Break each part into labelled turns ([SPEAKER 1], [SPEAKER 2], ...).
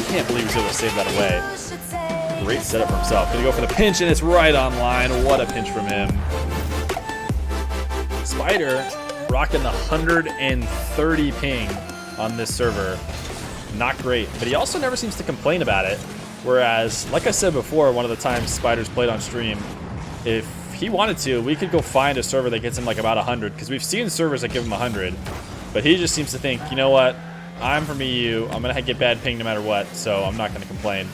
[SPEAKER 1] Can't believe he was able to save that away. Great setup for himself. Gonna go for the pinch, and it's right on line. What a pinch from him. Spider rocking the 130 ping on this server. Not great, but he also never seems to complain about it. Whereas, like I said before, one of the times Spider's played on stream, if he wanted to, we could go find a server that gets him like about 100, because we've seen servers that give him 100, but he just seems to think, you know what, I'm from EU, I'm gonna get bad ping no matter what, so I'm not gonna complain.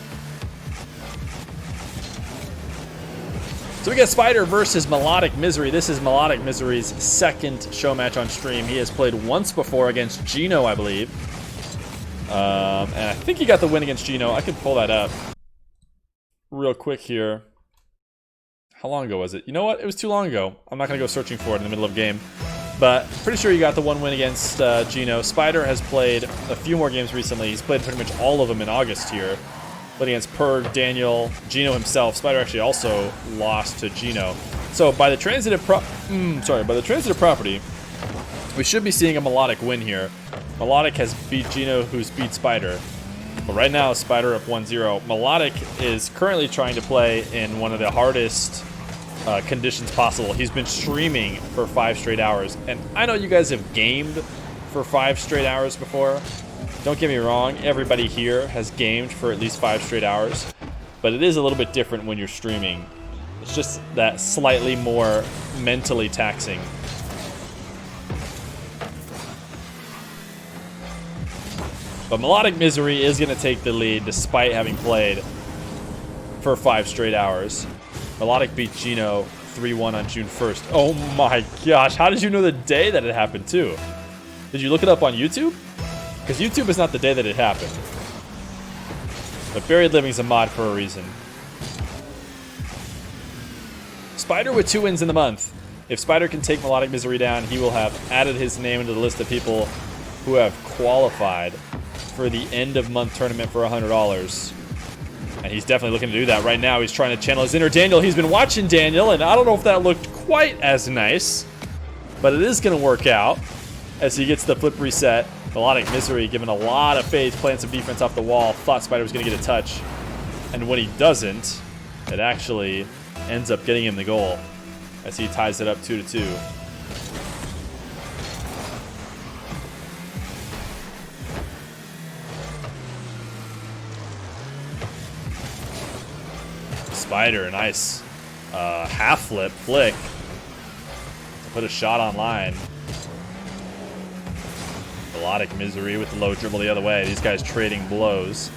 [SPEAKER 1] So we got Spider versus MelodicMiserii. This is MelodicMiserie's second show match on stream. He has played once before against Gino, I believe. And I think he got the win against Gino. I could pull that up real quick here. How long ago was it? You know what? It was too long ago. I'm not going to go searching for it in the middle of the game. But pretty sure he got the one win against Gino. Spider has played a few more games recently. He's played pretty much all of them in August here. Played against Perg, Daniel, Gino himself. Spider actually also lost to Gino. So by the transitive property, we should be seeing a Melodic win here. Melodic has beat Gino, who's beat Spider. But right now, Spider up 1-0. Melodic is currently trying to play in one of the hardest conditions possible. He's been streaming for 5 straight hours. And I know you guys have gamed for 5 straight hours before. Don't get me wrong, everybody here has gamed for at least 5 straight hours. But it is a little bit different when you're streaming. It's just that slightly more mentally taxing. But MelodicMiserii is going to take the lead despite having played for 5 straight hours. Melodic beat Gino 3-1 on June 1st. Oh my gosh, how did you know the day that it happened too? Did you look it up on YouTube? Because YouTube is not the day that it happened. But Buried Living's a mod for a reason. Spider with 2 wins in the month. If Spider can take MelodicMiserii down, he will have added his name into the list of people who have qualified for the end of month tournament for $100. And he's definitely looking to do that right now. He's trying to channel his inner Daniel. He's been watching Daniel, and I don't know if that looked quite as nice, but it is going to work out as he gets the flip reset. MelodicMiserii given a lot of faith, playing some defense off the wall. Thought Spider was going to get a touch, and when he doesn't, it actually ends up getting him the goal as he ties it up 2-2. Spider, nice half flip flick to put a shot on line. MelodicMiserii with the low dribble the other way. These guys trading blows,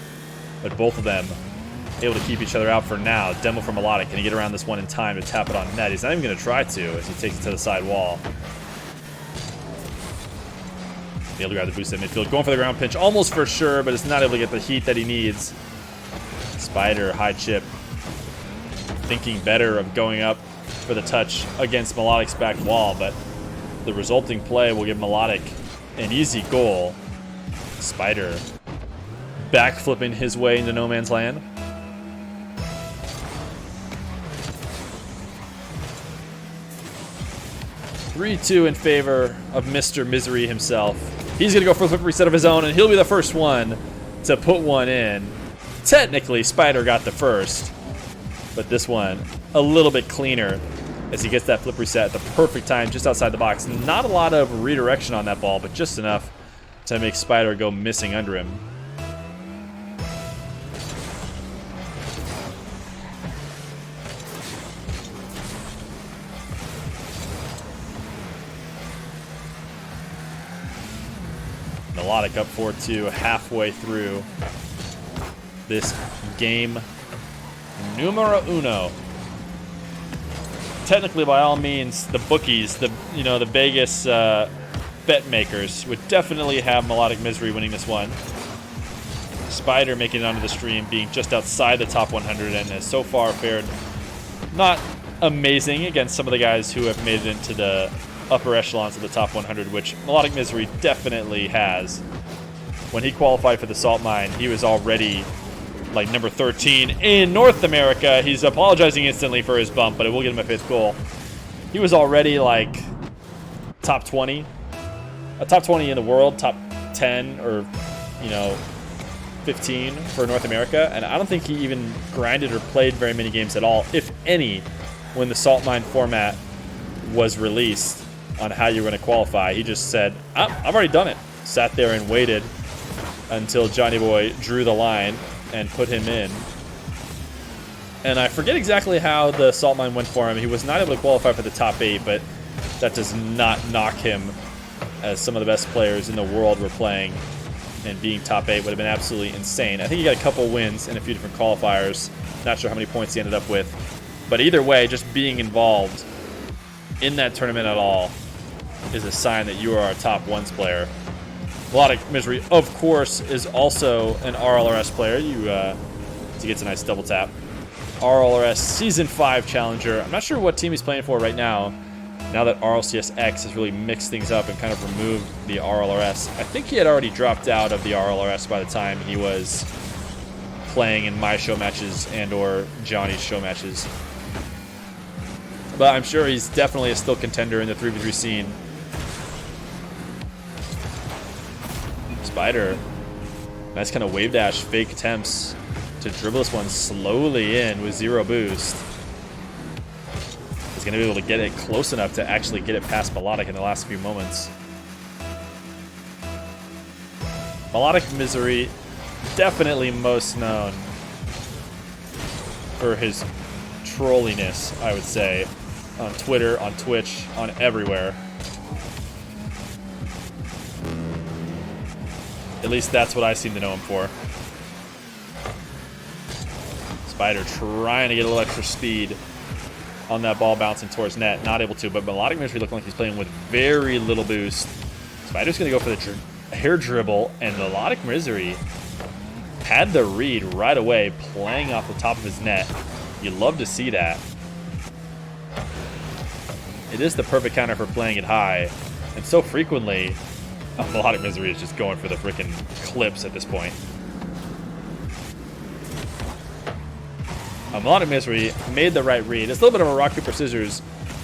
[SPEAKER 1] but both of them able to keep each other out for now. Demo from Melodic. Can he get around this one in time to tap it on net? He's not even going to try to as he takes it to the side wall. Able to grab the boost at midfield. Going for the ground pinch almost for sure, but it's not able to get the heat that he needs. Spider, high chip. Thinking better of going up for the touch against Melodic's back wall, but the resulting play will give Melodic an easy goal. Spider backflipping his way into no man's land. (3-2) in favor of Mr. Misery himself. He's going to go for a flip reset of his own, and he'll be the first one to put one in. Technically, Spider got the first, but this one a little bit cleaner as he gets that flip reset at the perfect time just outside the box. Not a lot of redirection on that ball, but just enough to make Spider go missing under him. Melodic up 4-2 halfway through this game numero uno. Technically, by all means, the bookies, the Vegas bet makers would definitely have MelodicMiserii winning this one. Spider making it onto the stream, being just outside the top 100, and has so far fared not amazing against some of the guys who have made it into the upper echelons of the top 100, which MelodicMiserii definitely has. When he qualified for the Salt Mine, he was already like number 13 in North America. He's apologizing instantly for his bump, but it will get him a 5th goal. He was already like top 20, a top 20 in the world, top 10 or 15 for North America, and I don't think he even grinded or played very many games at all, if any, when the Salt Mine format was released on how you were going to qualify. He just said, I've already done it. Sat there and waited until Johnny Boy drew the line and put him in. And I forget exactly how the Salt Mine went for him. He was not able to qualify for the top 8, but that does not knock him, as some of the best players in the world were playing, and being top 8 would have been absolutely insane. I think he got a couple wins in a few different qualifiers. Not sure how many points he ended up with. But either way, just being involved in that tournament at all is a sign that you are a top 1s player. MelodicMiserii, of course, is also an RLRS player. He gets a nice double tap. RLRS Season 5 Challenger. I'm not sure what team he's playing for right now that RLCS-X has really mixed things up and kind of removed the RLRS. I think he had already dropped out of the RLRS by the time he was playing in my show matches and or Johnny's show matches. But I'm sure he's definitely a still contender in the 3v3 scene. Spider. Nice kind of wave dash, fake attempts to dribble this one slowly in with 0 boost. He's going to be able to get it close enough to actually get it past Melodic in the last few moments. MelodicMiserii, definitely most known for his trolliness, I would say, on Twitter, on Twitch, on everywhere. At least that's what I seem to know him for. Spider trying to get a little extra speed on that ball bouncing towards net. Not able to, but MelodicMiserii looking like he's playing with very little boost. Spider's going to go for the hair dribble, and MelodicMiserii had the read right away, playing off the top of his net. You love to see that. It is the perfect counter for playing it high, and so frequently, MelodicMiserii is just going for the freaking clips at this point. MelodicMiserii made the right read. It's a little bit of a rock, paper, scissors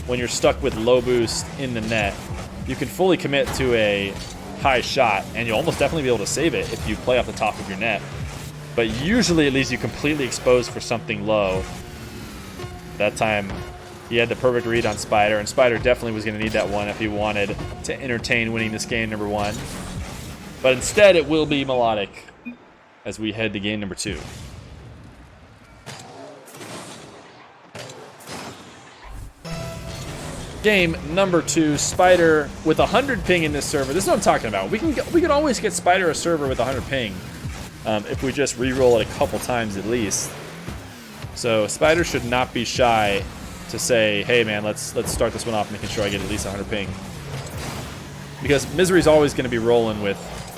[SPEAKER 1] when you're stuck with low boost in the net. You can fully commit to a high shot, and you'll almost definitely be able to save it if you play off the top of your net. But usually it leaves you completely exposed for something low. That time, he had the perfect read on Spider, and Spider definitely was going to need that one if he wanted to entertain winning this game number 1. But instead, it will be Melodic as we head to game number 2. Game number 2, Spider with 100 ping in this server. This is what I'm talking about. We can always get Spider a server with 100 ping if we just re-roll it a couple times at least. So Spider should not be shy to say, hey man, let's start this one off making sure I get at least 100 ping. Because Miserii's always going to be rolling with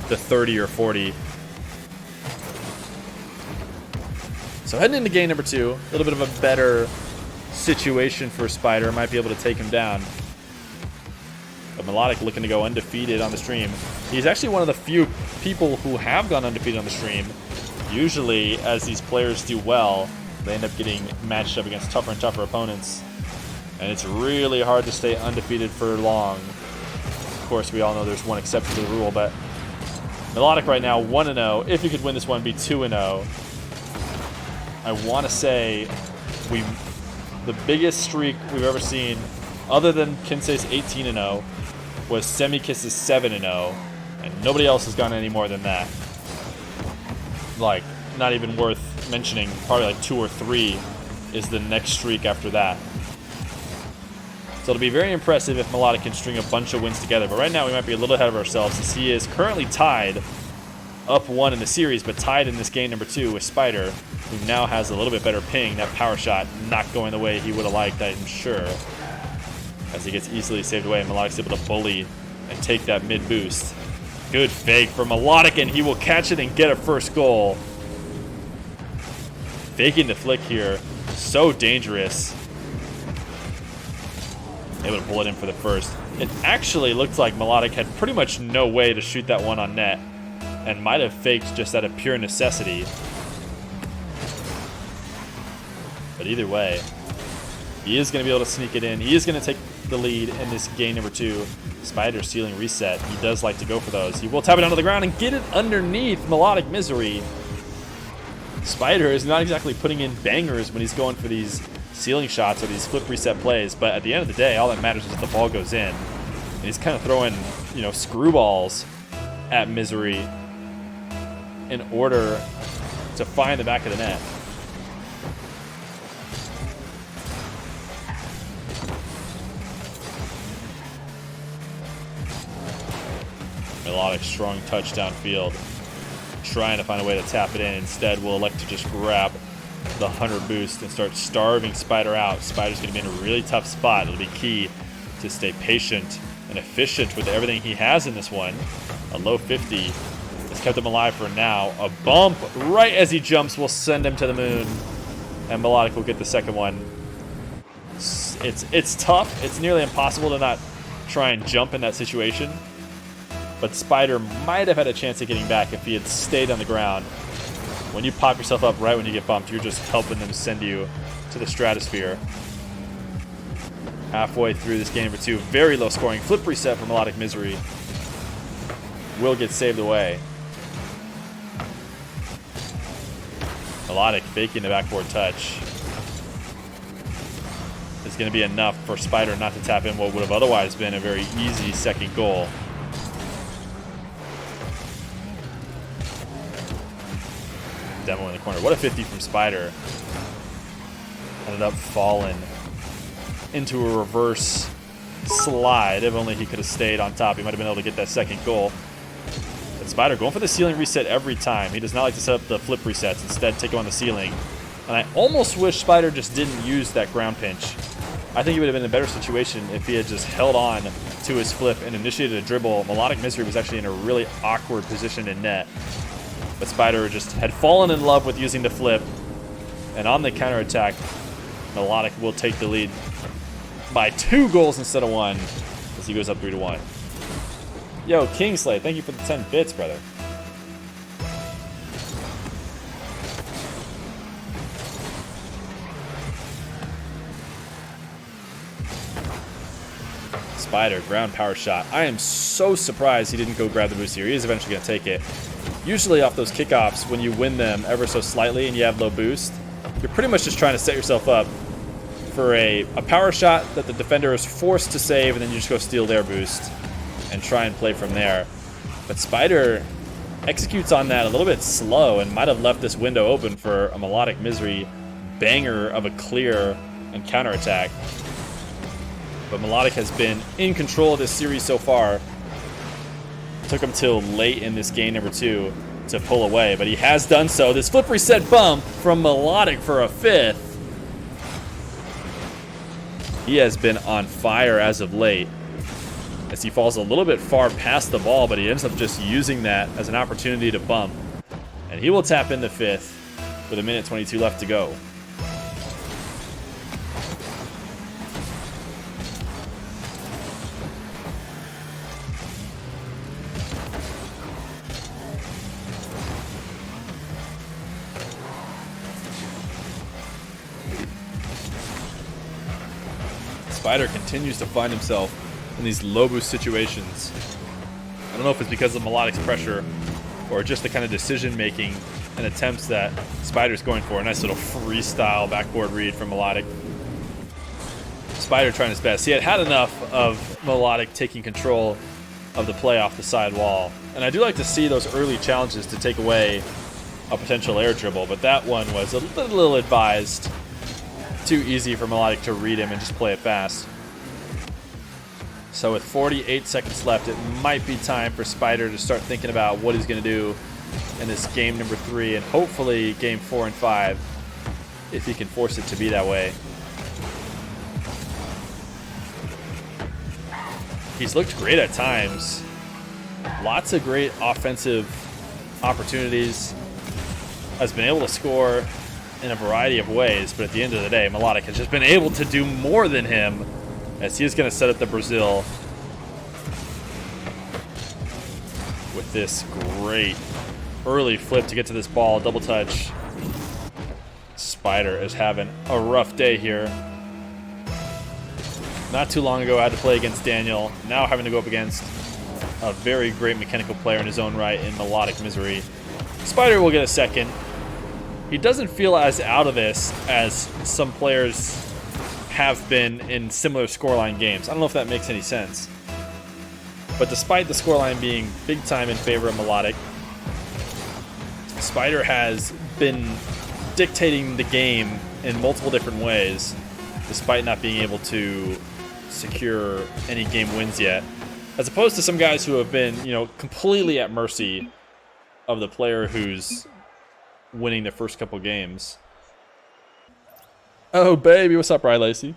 [SPEAKER 1] the 30 or 40. So heading into game number 2, a little bit of a better situation for Spider. Might be able to take him down. But Melodic looking to go undefeated on the stream. He's actually one of the few people who have gone undefeated on the stream. Usually, as these players do well, they end up getting matched up against tougher and tougher opponents. And it's really hard to stay undefeated for long. Of course, we all know there's one exception to the rule, but Melodic right now 1-0. If he could win this one, be 2-0. I want to say the biggest streak we've ever seen, other than Kinsei's 18-0, was Semikiss's 7-0, and nobody else has gone any more than that. Like, not even worth mentioning. Probably like 2 or 3 is the next streak after that. So it'll be very impressive if Melodic can string a bunch of wins together. But right now we might be a little ahead of ourselves, as he is currently tied up 1 in the series, but tied in this game number 2 with Spider, who now has a little bit better ping. That power shot not going the way he would have liked, I'm sure, as he gets easily saved away. Melodic's able to bully and take that mid boost. Good fake for Melodic, and he will catch it and get a first goal. Faking the flick here, so dangerous. Able to pull it in for the first. It actually looked like Melodic had pretty much no way to shoot that one on net, and might have faked just out of pure necessity. But either way, he is going to be able to sneak it in. He is going to take the lead in this game number 2. Spider ceiling reset. He does like to go for those. He will tap it onto the ground and get it underneath MelodicMiserii. Spider is not exactly putting in bangers when he's going for these ceiling shots or these flip reset plays, but at the end of the day, all that matters is that the ball goes in. And he's kind of throwing, you know, screwballs at Misery in order to find the back of the net. Melodic, strong touch downfield, trying to find a way to tap it in. Instead, we'll elect to just grab the 100 boost and start starving Spider out. Spider's going to be in a really tough spot. It'll be key to stay patient and efficient with everything he has in this one. A low 50 has kept him alive for now. A bump right as he jumps will send him to the moon, and Melodic will get the second one. It's tough. It's nearly impossible to not try and jump in that situation. But Spider might have had a chance at getting back if he had stayed on the ground. When you pop yourself up right when you get bumped, you're just helping them send you to the stratosphere. Halfway through this game number 2, very low scoring. Flip reset for Melodic Misery. Will get saved away. Melodic faking the backboard touch is going to be enough for Spider not to tap in what would have otherwise been a very easy second goal. Demo in the corner. What a 50 from Spider. Ended up falling into a reverse slide. If only he could have stayed on top, he might have been able to get that second goal. But Spider going for the ceiling reset every time. He does not like to set up the flip resets. Instead, take him on the ceiling. And I almost wish Spider just didn't use that ground pinch. I think he would have been in a better situation if he had just held on to his flip and initiated a dribble. Melodic Misery was actually in a really awkward position in net. But Spider just had fallen in love with using the flip. And on the counterattack, Melodic will take the lead by 2 goals instead of 1 as he goes up 3-1. Yo, Kingsley, thank you for the 10 bits, brother. Spider, ground power shot. I am so surprised he didn't go grab the boost here. He is eventually going to take it. Usually off those kickoffs, when you win them ever so slightly and you have low boost, you're pretty much just trying to set yourself up for a power shot that the defender is forced to save, and then you just go steal their boost and try and play from there. But Spider executes on that a little bit slow and might have left this window open for a Melodic Misery banger of a clear and counterattack. But Melodic has been in control of this series so far. Took him till late in this game number 2 to pull away, but he has done so. This flip reset bump from Melodic for a 5th. He has been on fire as of late as he falls a little bit far past the ball, but he ends up just using that as an opportunity to bump. And he will tap in the 5th with 1:22 left to go. Spider continues to find himself in these low boost situations. I don't know if it's because of Melodic's pressure or just the kind of decision making and attempts that Spider's going for. A nice little freestyle backboard read from Melodic. Spider trying his best. He had enough of Melodic taking control of the play off the side wall. And I do like to see those early challenges to take away a potential air dribble, but that one was a little advised. Too easy for Melodic to read him and just play it fast. So with 48 seconds left, it might be time for Spider to start thinking about what he's going to do in this game number 3 and hopefully game 4 and 5 if he can force it to be that way. He's looked great at times. Lots of great offensive opportunities. Has been able to score in a variety of ways, but at the end of the day, Melodic has just been able to do more than him as he is going to set up the Brazil with this great early flip to get to this ball, double touch. Spider is having a rough day here. Not too long ago, I had to play against Daniel. Now having to go up against a very great mechanical player in his own right in Melodic Misery. Spider will get a second. he doesn't feel as out of this as some players have been in similar scoreline games. I don't know if that makes any sense. But despite the scoreline being big time in favor of Melodic, Spider has been dictating the game in multiple different ways, despite not being able to secure any game wins yet. As opposed to some guys who have been, you know, completely at mercy of the player who's winning the first couple games. Oh, baby, what's up, Rye Lacey?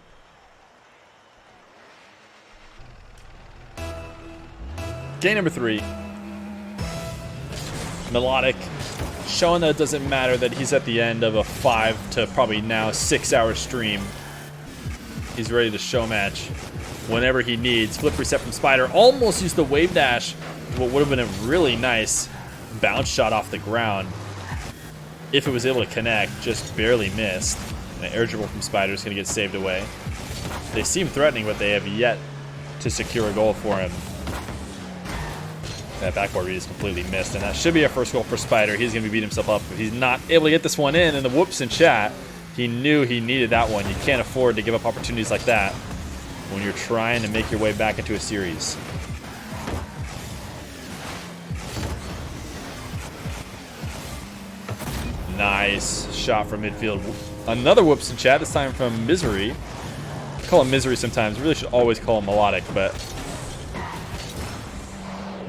[SPEAKER 1] Game number 3. Melodic showing that it doesn't matter that he's at the end of a 5 to probably now 6 hour stream. He's ready to show match whenever he needs. Flip reset from Spider. Almost used the wave dash. What would have been a really nice bounce shot off the ground. If it was able to connect, just barely missed. And an air dribble from Spider is going to get saved away. They seem threatening, but they have yet to secure a goal for him. That backboard read is completely missed, and that should be a first goal for Spider. He's going to be beating himself up if he's not able to get this one in. And the whoops in chat, he knew he needed that one. You can't afford to give up opportunities like that when you're trying to make your way back into a series. Nice shot from midfield. Another whoops in chat, this time from Misery. I call him Misery sometimes. Really should always call him Melodic, but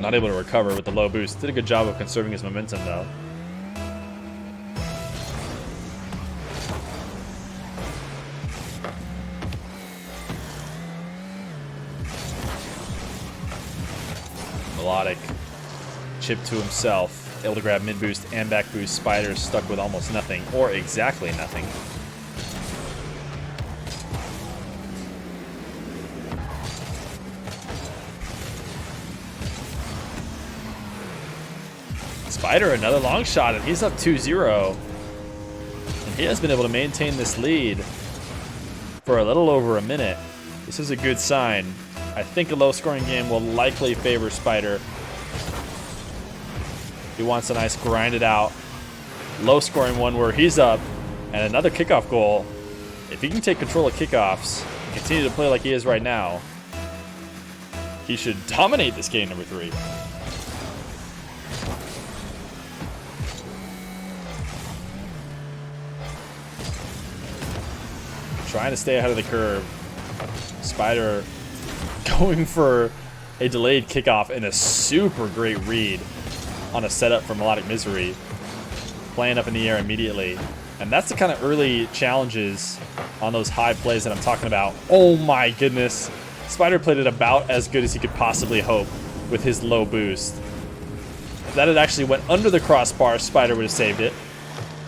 [SPEAKER 1] not able to recover with the low boost. Did a good job of conserving his momentum, though. Melodic chip to himself, able to grab mid boost and back boost. Spider stuck with almost nothing, or exactly nothing. Spider, another long shot, and he's up 2-0. And he has been able to maintain this lead for a little over a minute. This is a good sign. I think a low-scoring game will likely favor Spider. He wants a nice grinded out, low-scoring one where he's up, and another kickoff goal. If he can take control of kickoffs and continue to play like he is right now, he should dominate this game number 3. Trying to stay ahead of the curve. Spider going for a delayed kickoff and a super great read on a setup for MelodicMiserii. Playing up in the air immediately. And that's the kind of early challenges on those high plays that I'm talking about. Oh my goodness. Spider played it about as good as he could possibly hope with his low boost. If that had actually went under the crossbar, Spider would have saved it.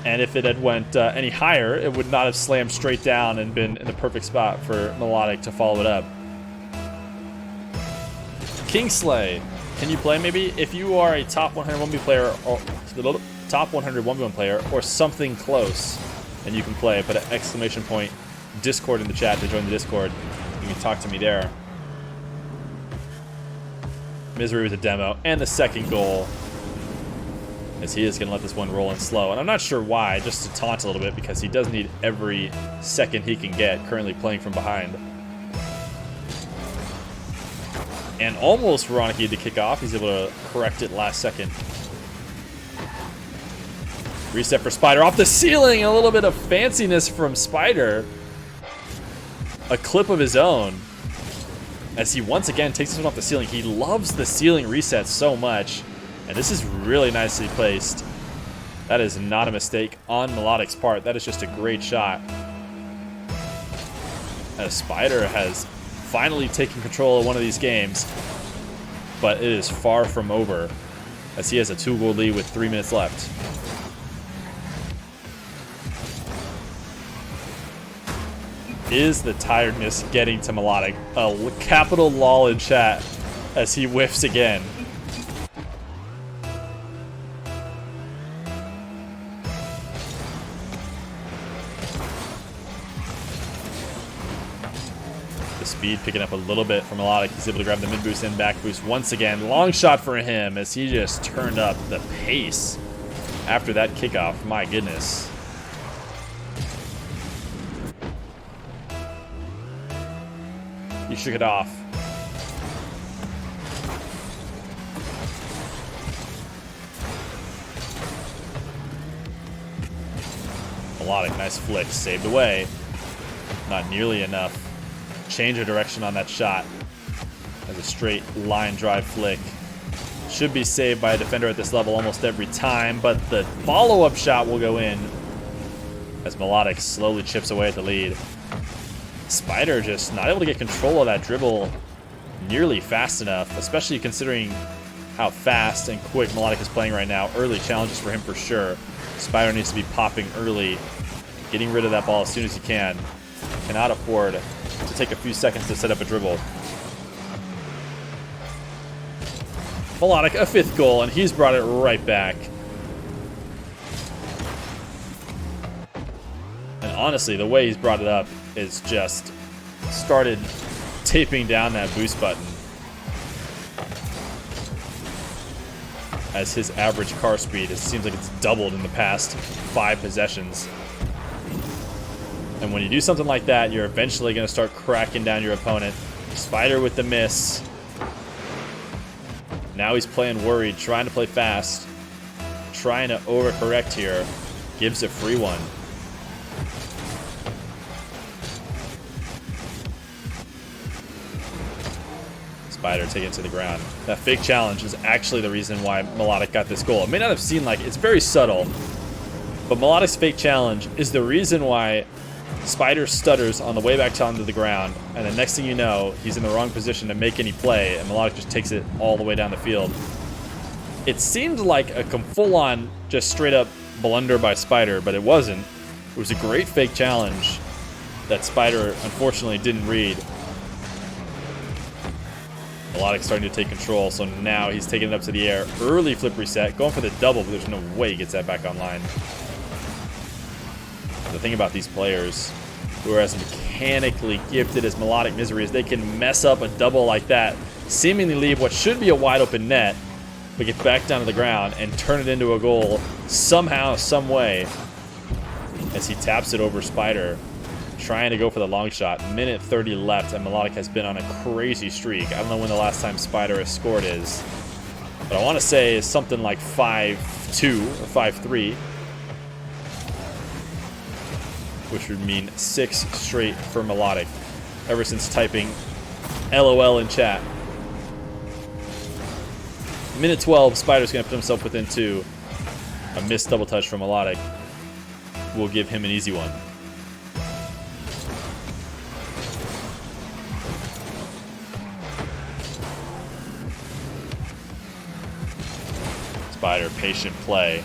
[SPEAKER 1] And if it had went any higher, it would not have slammed straight down and been in the perfect spot for Melodic to follow it up. Kingsley, can you play maybe? If you are a top 100 1v player or top 100 1v1 player or something close, and you can play, put an exclamation point Discord in the chat to join the Discord. You can talk to me there. Misery with a demo and the second goal, as he is going to let this one roll in slow. And I'm not sure why, just to taunt a little bit, because he does need every second he can get, currently playing from behind. And almost Veronica to kick off. He's able to correct it last second. Reset for Spider off the ceiling. A little bit of fanciness from Spider. A clip of his own, as he once again takes this one off the ceiling. He loves the ceiling resets so much. And this is really nicely placed. That is not a mistake on Melodic's part. That is just a great shot. As Spider has finally taken control of one of these games, but it is far from over, as he has a 2-goal lead with 3 minutes left. Is the tiredness getting to Melodic? A capital lol in chat as he whiffs again. Speed picking up a little bit from Melodic. He's able to grab the mid boost and back boost once again. Long shot for him as he just turned up the pace after that kickoff. My goodness. He shook it off. Melodic, nice flick, saved away. Not nearly enough. Change of direction on that shot. As a straight line drive flick. Should be saved by a defender at this level almost every time, but the follow-up shot will go in as Melodic slowly chips away at the lead. Spider just not able to get control of that dribble nearly fast enough, especially considering how fast and quick Melodic is playing right now. Early challenges for him for sure. Spider needs to be popping early, getting rid of that ball as soon as he can. Cannot afford to take a few seconds to set up a dribble. Melodic, a 5th goal, and he's brought it right back. And honestly, the way he's brought it up is just started taping down that boost button as his average car speed, it seems like it's doubled in the past 5 possessions. And when you do something like that, you're eventually going to start cracking down your opponent. Spider with the miss. Now he's playing worried, trying to play fast, trying to overcorrect here. Gives a free one. Spider taking it to the ground. That fake challenge is actually the reason why Melodic got this goal. It may not have seemed like it's very subtle, but Melodic's fake challenge is the reason why Spider stutters on the way back down to the ground, and the next thing you know, he's in the wrong position to make any play, and Melodic just takes it all the way down the field. It seemed like a full-on, just straight-up blunder by Spider, but it wasn't. It was a great fake challenge that Spider unfortunately didn't read. Melodic starting to take control, so now he's taking it up to the air. Early flip reset, going for the double, but there's no way he gets that back online. The thing about these players who are as mechanically gifted as MelodicMiserii is they can mess up a double like that, seemingly leave what should be a wide open net, but get back down to the ground and turn it into a goal somehow, some way, as he taps it over Spider, trying to go for the long shot. Minute 30 left, and Melodic has been on a crazy streak. I don't know when the last time Spider has scored is, but I want to say it's something like 5-2 or 5-3. Which would mean 6 straight for Melodic ever since typing LOL in chat. Minute 12, Spider's going to put himself within 2. A missed double touch from Melodic will give him an easy one. Spider, patient play.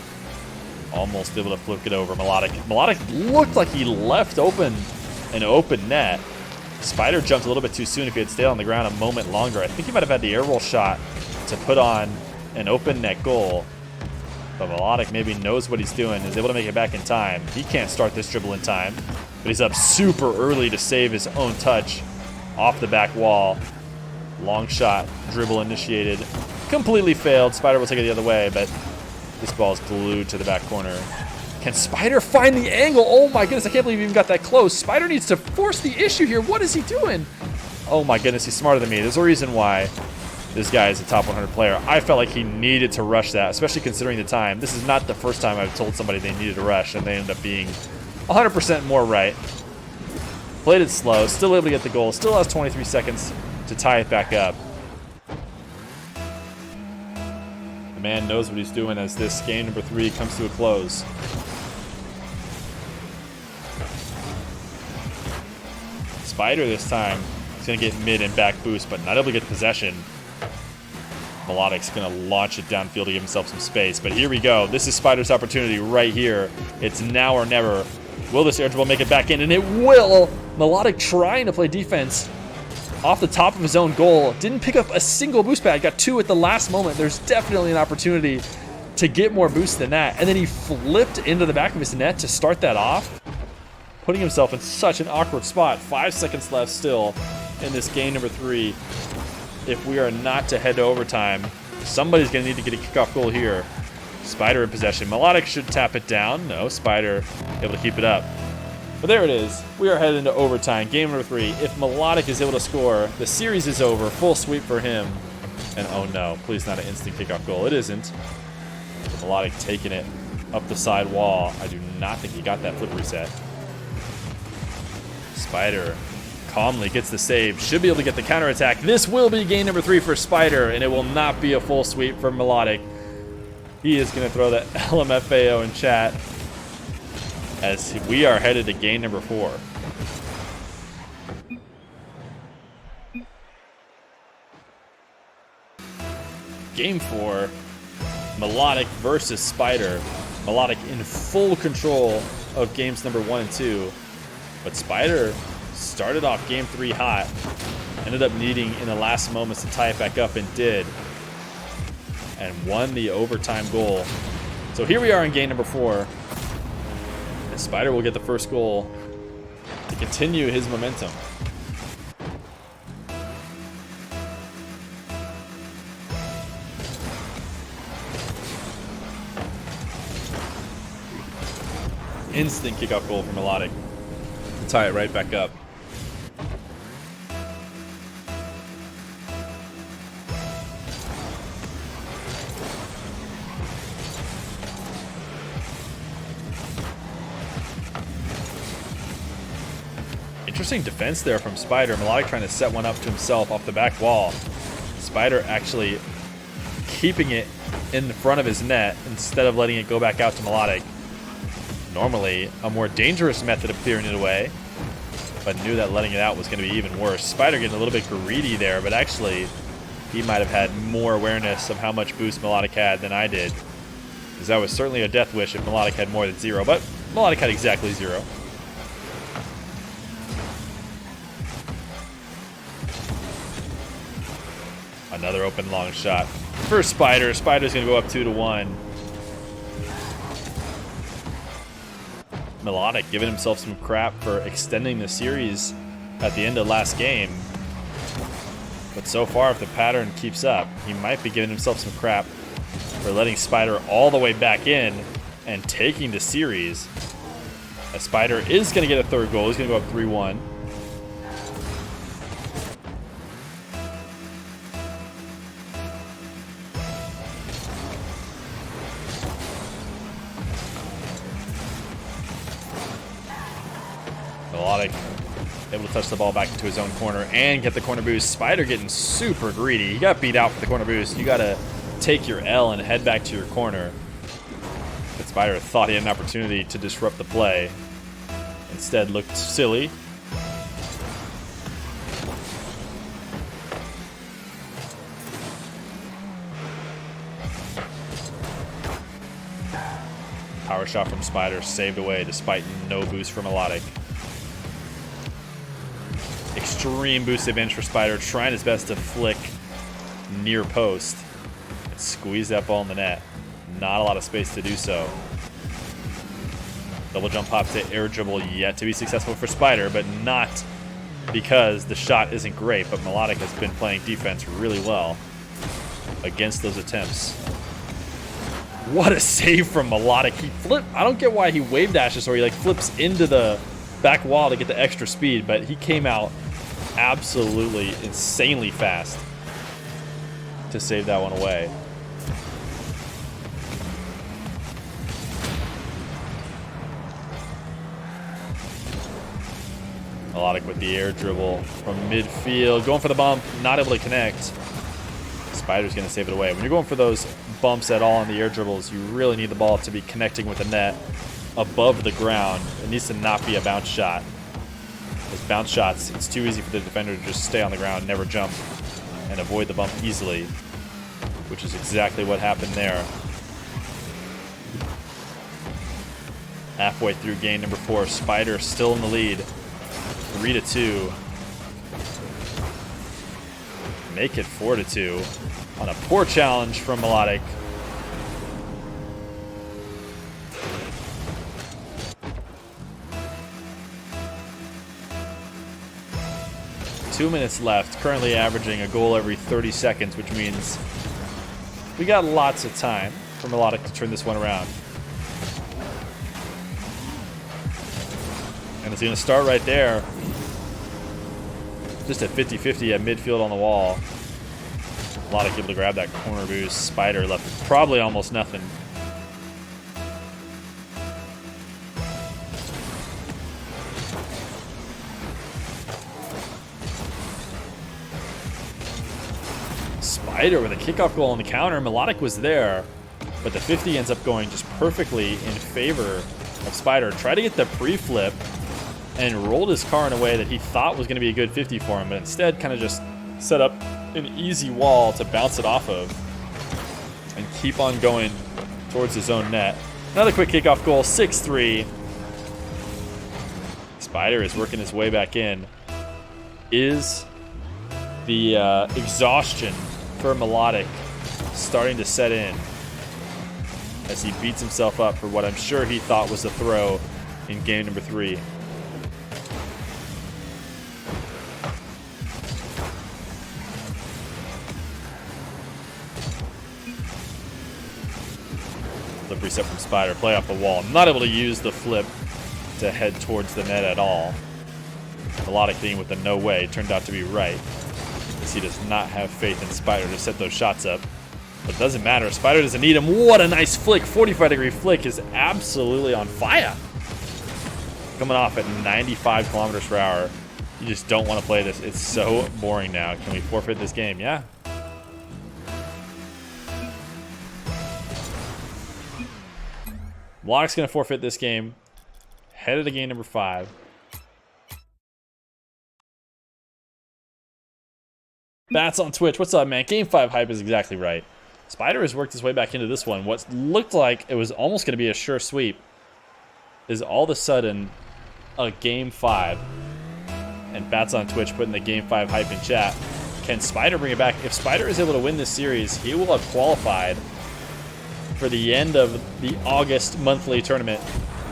[SPEAKER 1] Almost able to flip it over. Melodic looked like he left open an open net. Spider jumped a little bit too soon. If he had stayed on the ground a moment longer, I think he might have had the air roll shot to put on an open net goal. But Melodic maybe knows what he's doing, is able to make it back in time. He can't start this dribble in time, but he's up super early to save his own touch off the back wall. Long shot, dribble initiated. Completely failed. Spider will take it the other way, but this ball is glued to the back corner. Can Spider find the angle? Oh my goodness, I can't believe he even got that close. Spider needs to force the issue here. What is he doing? Oh my goodness, he's smarter than me. There's a reason why this guy is a top 100 player. I felt like he needed to rush that, especially considering the time. This is not the first time I've told somebody they needed to rush, and they ended up being 100% more right. Played it slow, still able to get the goal, still has 23 seconds to tie it back up. The man knows what he's doing as this game number 3 comes to a close. Spider this time is going to get mid and back boost, but not able to get possession. Melodic's going to launch it downfield to give himself some space. But here we go. This is Spider's opportunity right here. It's now or never. Will this air dribble make it back in? And it will! Melodic trying to play defense off the top of his own goal. Didn't pick up a single boost pad. Got 2 at the last moment. There's definitely an opportunity to get more boost than that. And then he flipped into the back of his net to start that off, putting himself in such an awkward spot. 5 seconds left still in this game number 3. If we are not to head to overtime, somebody's going to need to get a kickoff goal here. Spider in possession. Melodic should tap it down. No, Spider able to keep it up. But there it is. We are headed into overtime. Game number 3. If Melodic is able to score, the series is over. Full sweep for him. And oh no, please not an instant kickoff goal. It isn't. Melodic taking it up the side wall. I do not think he got that flip reset. Spider calmly gets the save. Should be able to get the counterattack. This will be game number 3 for Spider, and it will not be a full sweep for Melodic. He is going to throw the LMFAO in chat as we are headed to game number 4. Game 4, Melodic versus Spider. Melodic in full control of games number 1 and 2. But Spider started off game 3 hot. Ended up needing in the last moments to tie it back up, and did. And won the overtime goal. So here we are in game number 4. And Spider will get the first goal to continue his momentum. Instant kickoff goal for Melodic to tie it right back up. Interesting defense there from Spider. Melodic trying to set one up to himself off the back wall. Spider actually keeping it in front of his net instead of letting it go back out to Melodic. Normally a more dangerous method of clearing it away, but knew that letting it out was going to be even worse. Spider getting a little bit greedy there, but actually he might have had more awareness of how much boost Melodic had than I did, because that was certainly a death wish if Melodic had more than 0, but Melodic had exactly 0. Another open long shot for Spider. Spider's going to go up 2-1. Melodic giving himself some crap for extending the series at the end of last game. But so far, if the pattern keeps up, he might be giving himself some crap for letting Spider all the way back in and taking the series. As Spider is going to get a third goal. He's going to go up 3-1. Melodic able to touch the ball back into his own corner and get the corner boost. Spider getting super greedy. He got beat out for the corner boost. You got to take your L and head back to your corner. But Spider thought he had an opportunity to disrupt the play. Instead looked silly. Power shot from Spider saved away despite no boost from Melodic. Extreme boost advantage for Spider, trying his best to flick near post and squeeze that ball in the net. Not a lot of space to do so. Double jump pop to air dribble, yet to be successful for Spider, but not because the shot isn't great. But Melodic has been playing defense really well against those attempts. What a save from Melodic. He flipped. I don't get why he wave dashes or he like flips into the back wall to get the extra speed, but he came out absolutely insanely fast to save that one away. Melodic with the air dribble from midfield, going for the bump, not able to connect. Spider's going to save it away. When you're going for those bumps at all on the air dribbles, you really need the ball to be connecting with the net above the ground. It needs to not be a bounce shot. Those bounce shots, it's too easy for the defender to just stay on the ground, never jump, and avoid the bump easily, which is exactly what happened there. Halfway through game number 4, Spider still in the lead, 3-2. Make it 4-2 on a poor challenge from Melodic. Two minutes left, currently averaging a goal every 30 seconds, which means we got lots of time for Melodic to turn this one around. And it's going to start right there. Just at 50-50 at midfield on the wall. Melodic able to grab that corner boost. Spider left with probably almost nothing. Spider with a kickoff goal on the counter. Melodic was there, but the 50 ends up going just perfectly in favor of Spider. Tried to get the pre-flip and rolled his car in a way that he thought was going to be a good 50 for him, but instead kind of just set up an easy wall to bounce it off of and keep on going towards his own net. Another quick kickoff goal, 6-3. Spider is working his way back in. Is the exhaustion for Melodic starting to set in as he beats himself up for what I'm sure he thought was a throw in game number 3. Flip reset from Spider, play off the wall. Not able to use the flip to head towards the net at all. Melodic being with the no way turned out to be right, as he does not have faith in Spider to set those shots up. But it doesn't matter. Spider doesn't need him. What a nice flick. 45-degree flick is absolutely on fire. Coming off at 95 kilometers per hour. You just don't want to play this. It's so boring now. Can we forfeit this game? Yeah. Melodic's going to forfeit this game. Headed to game number 5. Bats on Twitch. What's up, man? Game 5 hype is exactly right. Spider has worked his way back into this one. What looked like it was almost going to be a sure sweep is all of a sudden a game 5. And Bats on Twitch putting the game 5 hype in chat. Can Spider bring it back? If Spider is able to win this series, he will have qualified for the end of the August monthly tournament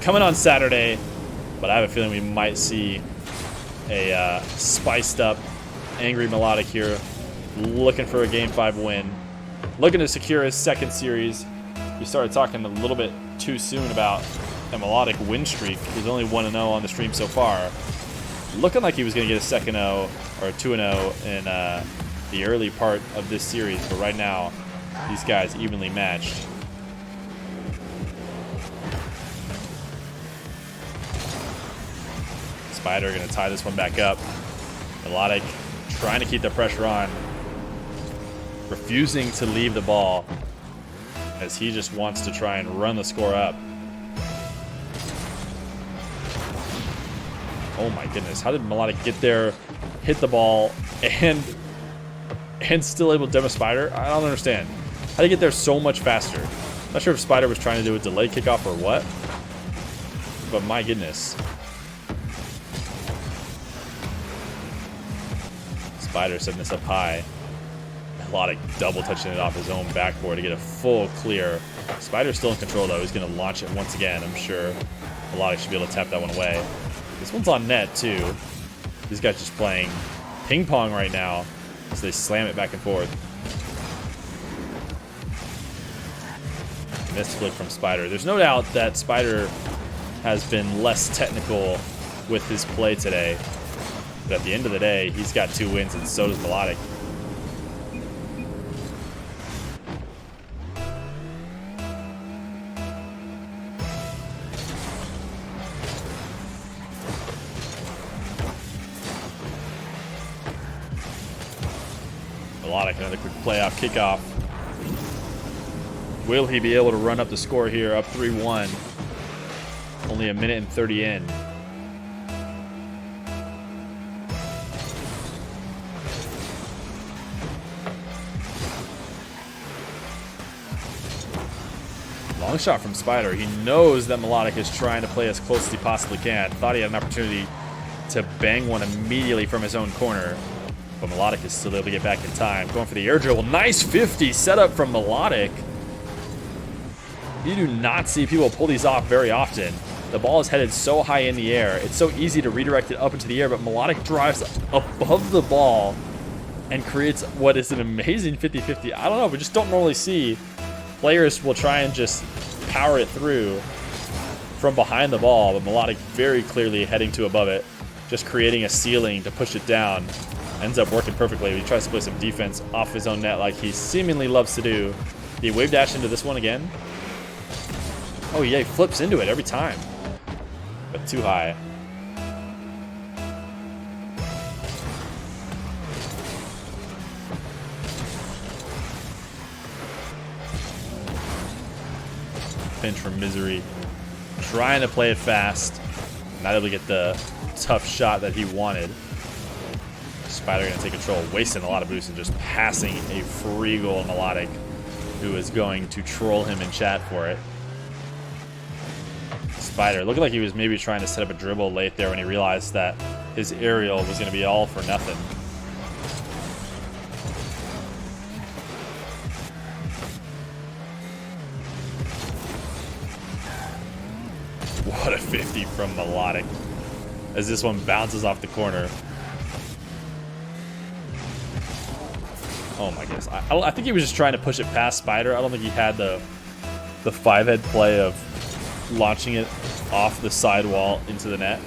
[SPEAKER 1] coming on Saturday. But I have a feeling we might see a spiced up angry Melodic here, looking for a game 5 win, looking to secure his second series. We started talking a little bit too soon about a Melodic win streak. He's only 1-0 on the stream so far, looking like he was going to get a 2-0 or a 2-0 in the early part of this series, but right now these guys evenly matched. Spider going to tie this one back up. Melodic trying to keep the pressure on, refusing to leave the ball as he just wants to try and run the score up. Oh my goodness, how did Melodic get there, hit the ball, and still able to demo Spider? I don't understand. How did he get there so much faster? Not sure if Spider was trying to do a delay kickoff or what, but my goodness. Spider setting this up high. Melodic double touching it off his own backboard to get a full clear. Spider's still in control though. He's going to launch it once again, I'm sure. Melodic should be able to tap that one away. This one's on net too. These guys just playing ping pong right now as they slam it back and forth. Missed flick from Spider. There's no doubt that Spider has been less technical with his play today. But at the end of the day, he's got 2 wins, and so does Melodic. Melodic, another quick playoff kickoff. Will he be able to run up the score here, up 3-1? Only a minute and 30 in. Long shot from Spider. He knows that Melodic is trying to play as close as he possibly can. Thought he had an opportunity to bang one immediately from his own corner. But Melodic is still able to get back in time. Going for the air dribble. Nice 50 setup from Melodic. You do not see people pull these off very often. The ball is headed so high in the air. It's so easy to redirect it up into the air, but Melodic drives above the ball and creates what is an amazing 50-50. I don't know, we just don't normally see. Players will try and just power it through. from behind the ball, but Melodic very clearly heading to above it, just creating a ceiling to push it down. Ends up working perfectly. He tries to play some defense off his own net like he seemingly loves to do. He wave dash into this one again. Oh yeah, he flips into it every time, but too high. Pinch from Misery, trying to play it fast, not able to get the tough shot that he wanted. Spider gonna take control, wasting a lot of boost and just passing a free goal to Melodic, who is going to troll him in chat for it. Spider looking like he was maybe trying to set up a dribble late there when he realized that his aerial was gonna be all for nothing. What a 50 from Melodic as this one bounces off the corner. Oh my goodness. I think he was just trying to push it past Spider. I don't think he had the 5-head play of launching it off the sidewall into the net.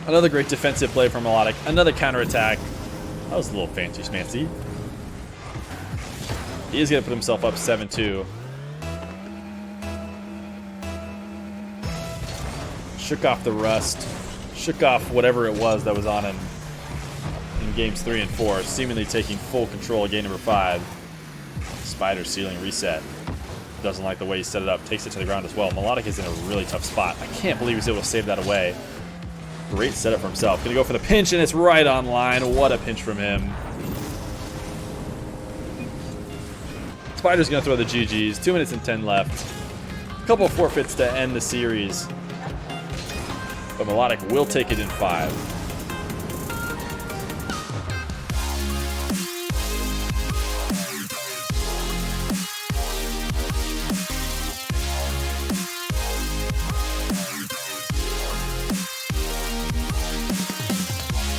[SPEAKER 1] Another great defensive play from Melodic. Another counterattack. That was a little fancy schmancy. He is going to put himself up 7-2. Shook off the rust. Shook off whatever it was that was on him in games 3 and 4. Seemingly taking full control of game number 5. Spider ceiling reset. Doesn't like the way he set it up. Takes it to the ground as well. Melodic is in a really tough spot. I can't believe he was able to save that away. Great setup for himself. Gonna go for the pinch, and it's right on line. What a pinch from him. Spider's gonna throw the GGs. 2 minutes and 10 left. A couple of forfeits to end the series. But Melodic will take it in 5.